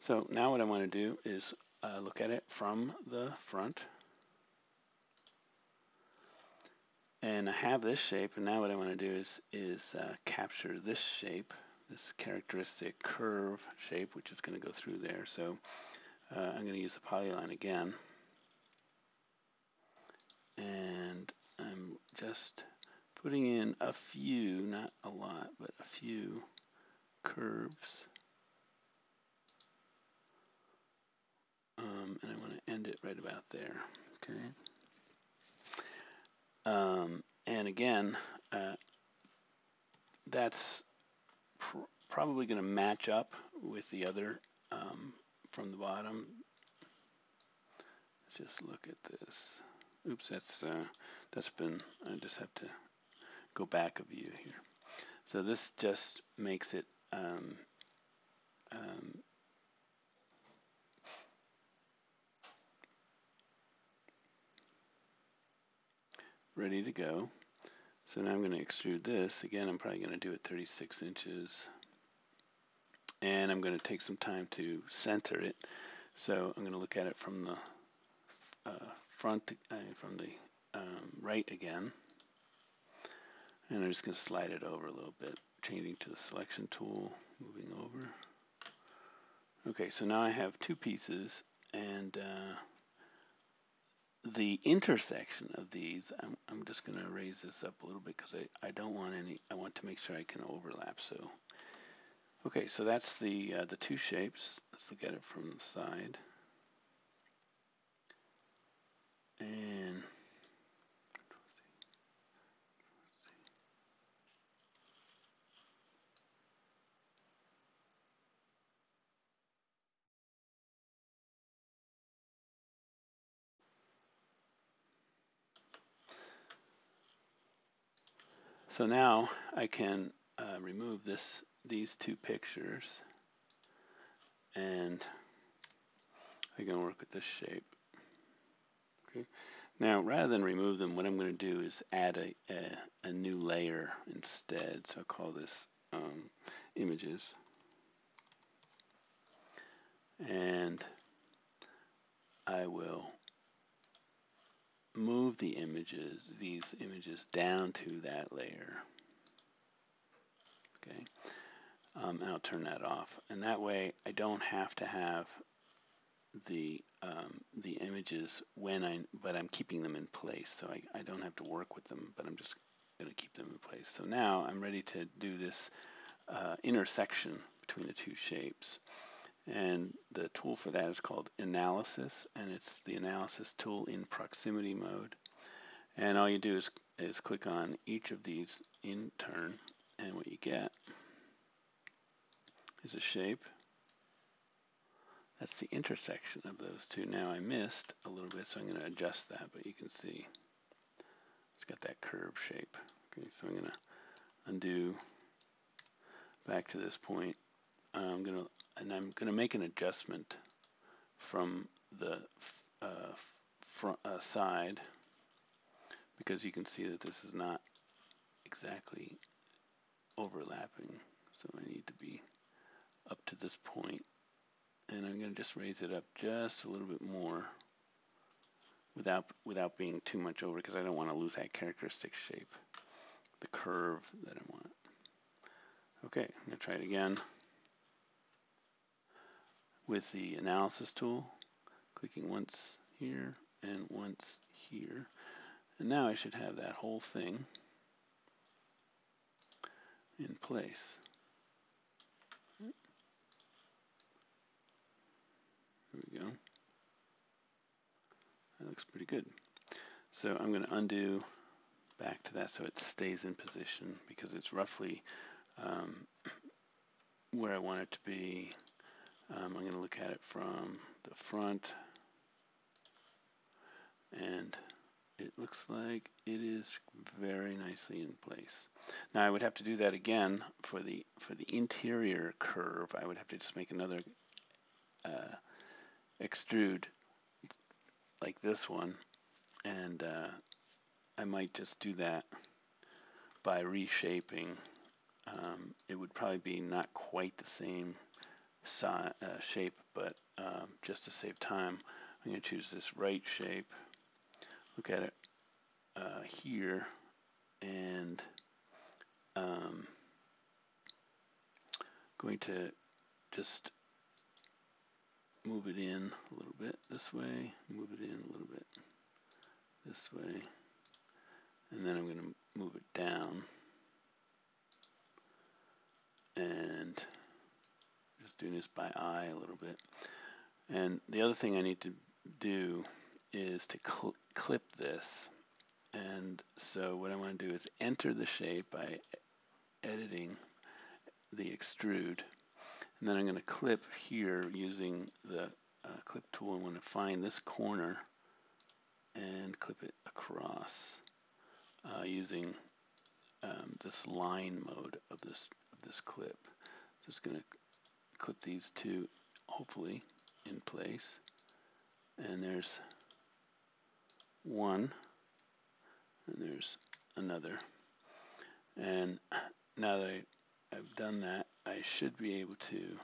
So now what I want to do is look at it from the front. And I have this shape, and now what I want to do is capture this shape, this characteristic curve shape, which is going to go through there. So I'm going to use the polyline again. And I'm just putting in a few, not a lot, but a few curves. And I want to end it right about there. Okay. And again, that's probably going to match up with the other from the bottom. Let's just look at this. Oops, that's been, I just have to go back a view here. So this just makes it ready to go. So now I'm going to extrude this. Again, I'm probably going to do it 36 inches. And I'm going to take some time to center it. So I'm going to look at it from the front, from the right again. And I'm just going to slide it over a little bit, changing to the selection tool, moving over. Okay, so now I have two pieces, and the intersection of these, I'm just going to raise this up a little bit because I don't want any, I want to make sure I can overlap. So, okay, so that's the two shapes. Let's look at it from the side. And so now I can remove these two pictures, and I can work with this shape. Okay. Now, rather than remove them, what I'm going to do is add a new layer instead. So I'll call this images. And I will move these images down to that layer. Okay. And I'll turn that off. And that way I don't have to have the images but I'm keeping them in place. So I don't have to work with them, but I'm just going to keep them in place. So now I'm ready to do this intersection between the two shapes. And the tool for that is called Analysis, and it's the Analysis tool in proximity mode. And all you do is click on each of these in turn, and what you get is a shape. That's the intersection of those two. Now I missed a little bit, so I'm going to adjust that, but you can see it's got that curve shape. Okay, so I'm going to undo back to this point. I'm going to make an adjustment from the front side, because you can see that this is not exactly overlapping. So I need to be up to this point. And I'm going to just raise it up just a little bit more without being too much over, because I don't want to lose that characteristic shape, the curve that I want. Okay, I'm going to try it again with the Analysis tool, clicking once here and once here. And now I should have that whole thing in place. There we go. That looks pretty good. So I'm going to undo back to that so it stays in position, because it's roughly where I want it to be. I'm going to look at it from the front, and it looks like it is very nicely in place. Now I would have to do that again for the interior curve. I would have to just make another extrude like this one, and I might just do that by reshaping. It would probably be not quite the same shape, but just to save time, I'm going to choose this right shape, look at it here, and going to just move it in a little bit this way, move it in a little bit this way, and then I'm going to move it down, and just doing this by eye a little bit. And the other thing I need to do is to clip this. And so what I want to do is enter the shape by editing the extrude. And then I'm going to clip here using the clip tool. I want to find this corner and clip it across using this line mode of this clip. Just going to clip these two, hopefully, in place. And there's one, and there's another. And now that I've done that, I should be able to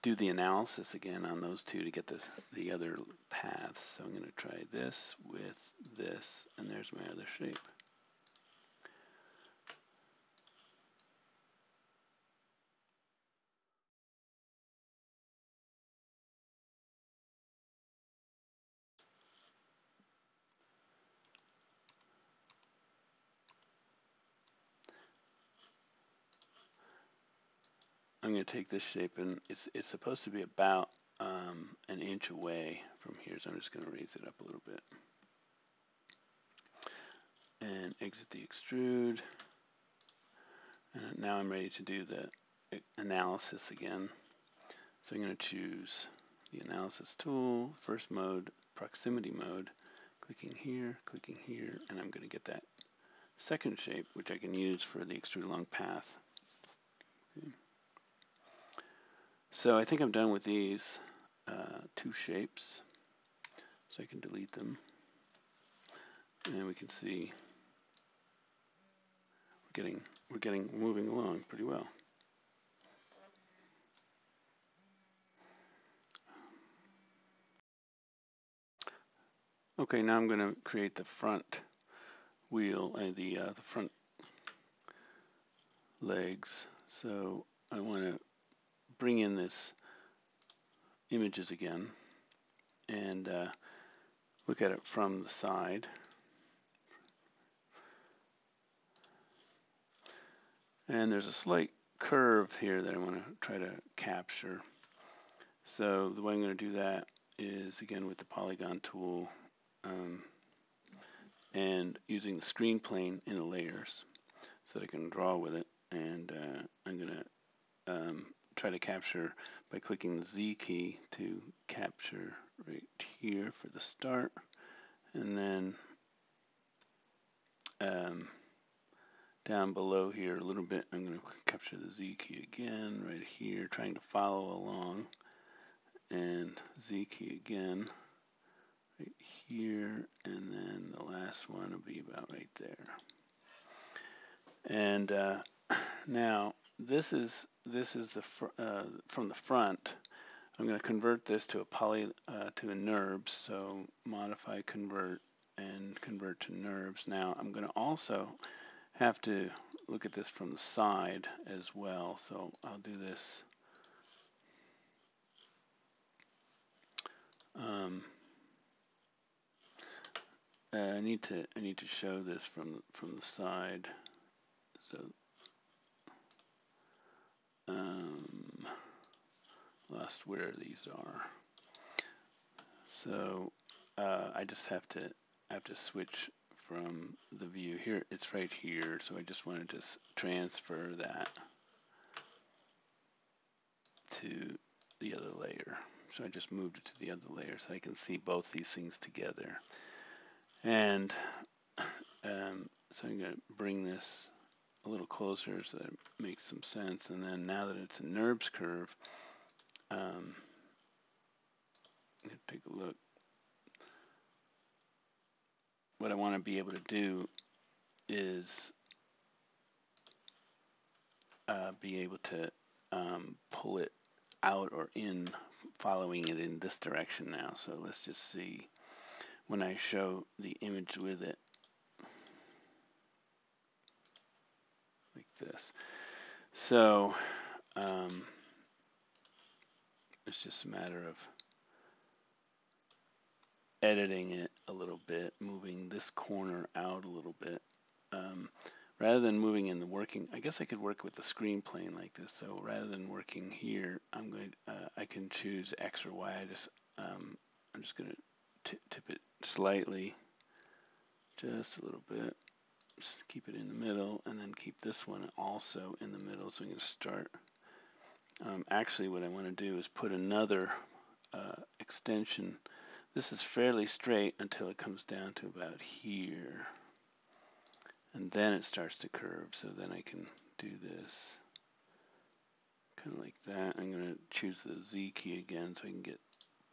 do the analysis again on those two to get the other paths. So I'm going to try this with this, and there's my other shape. I'm going to take this shape, and it's supposed to be about an inch away from here, so I'm just going to raise it up a little bit. And exit the extrude. And now I'm ready to do the analysis again. So I'm going to choose the analysis tool, first mode, proximity mode, clicking here, and I'm going to get that second shape, which I can use for the extrude along path. Okay. So I think I'm done with these two shapes, so I can delete them, and we can see we're moving along pretty well. Okay, now I'm going to create the front wheel and the front legs. So I want to bring in this images again and look at it from the side. And there's a slight curve here that I want to try to capture. So the way I'm going to do that is again with the polygon tool and using the screen plane in the layers so that I can draw with it. And I'm going to try to capture by clicking the Z key to capture right here for the start, and then down below here a little bit I'm going to capture the Z key again right here, trying to follow along, and Z key again right here, and then the last one will be about right there. And now this is from the front. I'm going to convert this to a NURBS, so modify convert and convert to NURBS. Now I'm going to also have to look at this from the side as well, so I'll do this. I need to show this from the side. So lost where these are. So I just have to switch from the view here. It's right here, so I just want to just transfer that to the other layer. So I just moved it to the other layer so I can see both these things together. And so I'm going to bring this a little closer so that it makes some sense. And then now that it's a NURBS curve, take a look. What I want to be able to do is be able to pull it out or in, following it in this direction now. So let's just see when I show the image with it, like this. So it's just a matter of editing it a little bit, moving this corner out a little bit. Rather than moving in the working, I guess I could work with the screen plane like this. So rather than working here, I can choose X or Y. I'm just going to tip it slightly, just a little bit. Just keep it in the middle, and then keep this one also in the middle. So I'm going to start. Actually, what I want to do is put another extension. This is fairly straight until it comes down to about here. And then it starts to curve, so then I can do this kind of like that. I'm going to choose the Z key again so I can get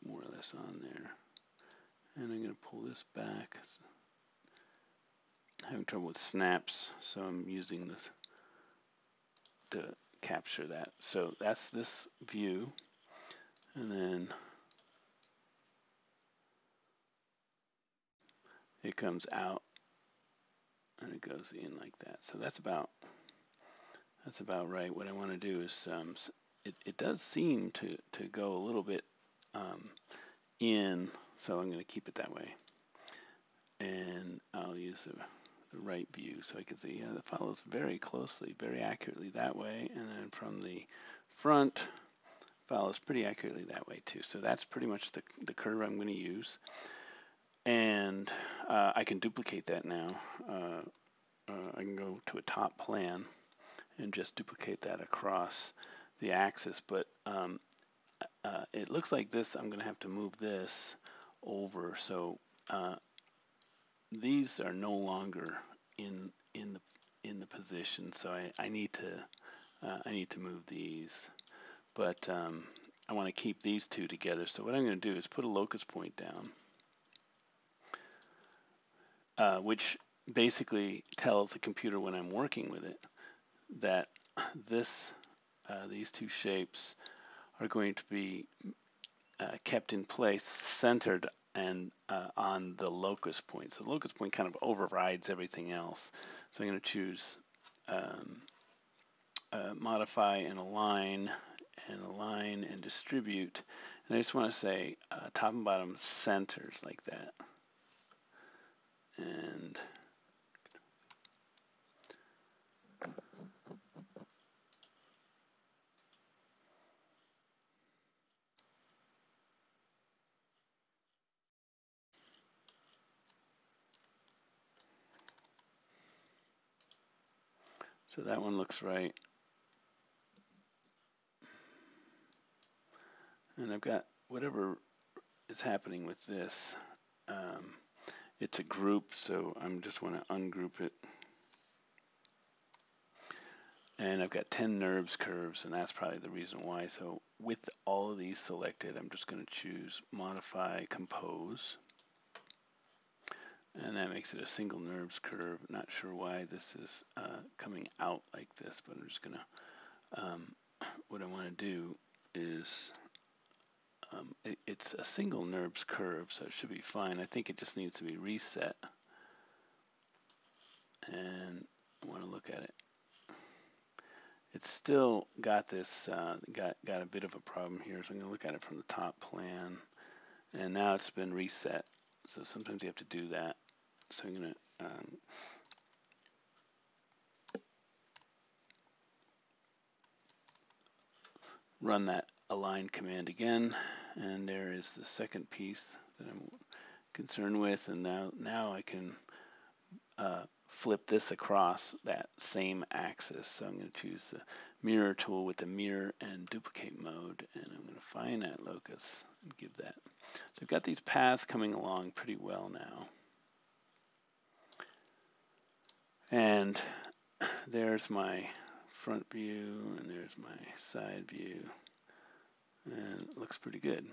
more or less on there. And I'm going to pull this back. I'm having trouble with snaps, so I'm using this to capture that. So that's this view. And then it comes out and it goes in like that. So that's about right. What I want to do is it does seem to go a little bit in, so I'm going to keep it that way. And I'll use the right view so I can see, yeah, that follows very closely, very accurately that way. And then from the front, follows pretty accurately that way too. So that's pretty much the curve I'm going to use. And I can duplicate that now. I can go to a top plan and just duplicate that across the axis. But it looks like this, I'm going to have to move this over. So these are no longer in the position. So I need to move these. But I want to keep these two together. So what I'm going to do is put a locus point down, which basically tells the computer when I'm working with it that these two shapes are going to be kept in place, centered, and on the locus point. So the locus point kind of overrides everything else. So I'm going to choose modify and align and distribute. And I just want to say top and bottom centers like that. And so that one looks right. And I've got whatever is happening with this. It's a group, so I'm just want to ungroup it. And I've got 10 NURBS curves, and that's probably the reason why. So with all of these selected, I'm just going to choose Modify, Compose. And that makes it a single NURBS curve. Not sure why this is coming out like this, but I'm just going to, what I want to do is, it's a single NURBS curve, so it should be fine. I think it just needs to be reset. And I want to look at it. It's still got this, got a bit of a problem here, so I'm going to look at it from the top plan. And now it's been reset, so sometimes you have to do that. So I'm going to run that align command again, and there is the second piece that I'm concerned with. And now I can flip this across that same axis. So I'm going to choose the mirror tool with the mirror and duplicate mode, and I'm going to find that locus and give that. So I've got these paths coming along pretty well now. And there's my front view, and there's my side view, and it looks pretty good.